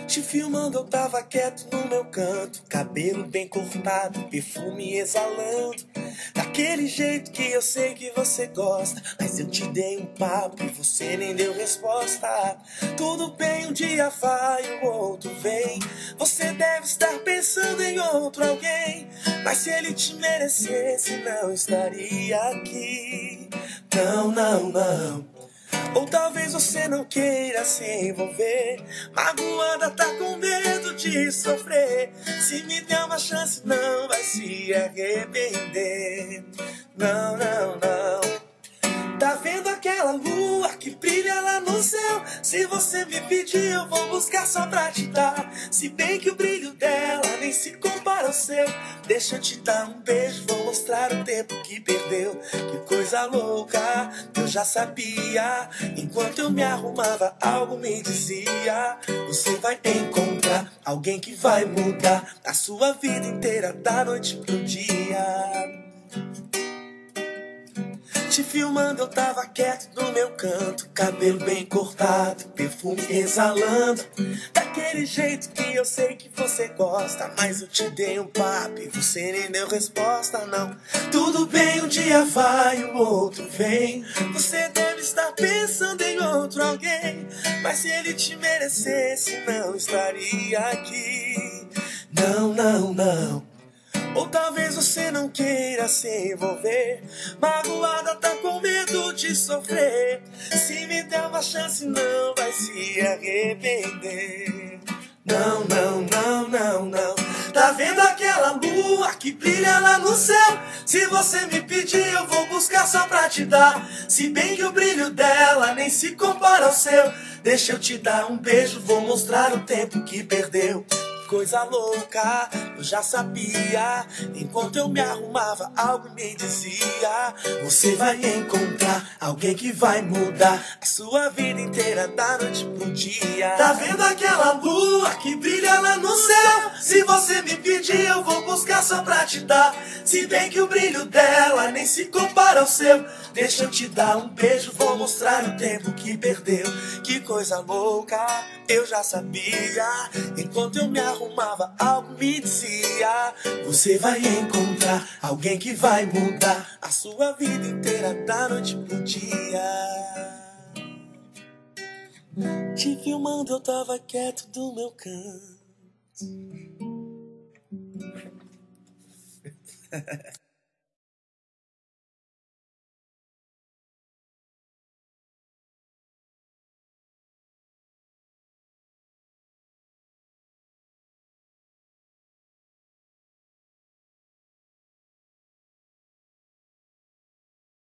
Te filmando eu tava quieto no meu canto, cabelo bem cortado, perfume exalando, daquele jeito que eu sei que você gosta. Mas eu te dei um papo e você nem deu resposta. Tudo bem, um dia vai, o outro vem. Você deve estar pensando em outro alguém, mas se ele te merecesse não estaria aqui. Não, não, não. Ou talvez você não queira se envolver, magoada, tá com medo de sofrer. Se me der uma chance não vai se arrepender. Não, não, não. Tá vendo aquela lua que brilha lá no céu? Se você me pedir eu vou buscar só pra te dar. Se bem que o brilho dela nem se compara ao seu. Deixa eu te dar um beijo, vou mostrar o tempo que perdeu. Que coisa louca, eu já sabia. Enquanto eu me arrumava algo me dizia: você vai encontrar alguém que vai mudar a sua vida inteira, da noite pro dia. Te filmando eu tava quieto no meu canto, cabelo bem cortado, perfume exalando, daquele jeito que eu sei que você gosta. Mas eu te dei um papo e você nem deu resposta, não. Tudo bem, um dia vai, o outro vem. Você deve estar pensando em outro alguém, mas se ele te merecesse não estaria aqui. Não, não, não. Ou talvez você não queira se envolver, magoada, tá com medo de sofrer. Se me der uma chance não vai se arrepender. Não, não, não, não, não. Tá vendo aquela lua que brilha lá no céu? Se você me pedir eu vou buscar só pra te dar. Se bem que o brilho dela nem se compara ao seu. Deixa eu te dar um beijo, vou mostrar o tempo que perdeu. Coisa louca, eu já sabia. Enquanto eu me arrumava, algo me dizia: você vai encontrar alguém que vai mudar a sua vida inteira, da noite pro dia. Tá vendo aquela lua que brilha lá no céu? Se você me pedir, eu vou buscar só pra te dar. Se bem que o brilho dela nem se compara ao seu. Deixa eu te dar um beijo, vou mostrar o tempo que perdeu. Que coisa louca, eu já sabia. Enquanto eu me arrumava, algo me dizia: você vai encontrar alguém que vai mudar a sua vida inteira, da noite pro dia. Te filmando eu tava quieto do meu canto.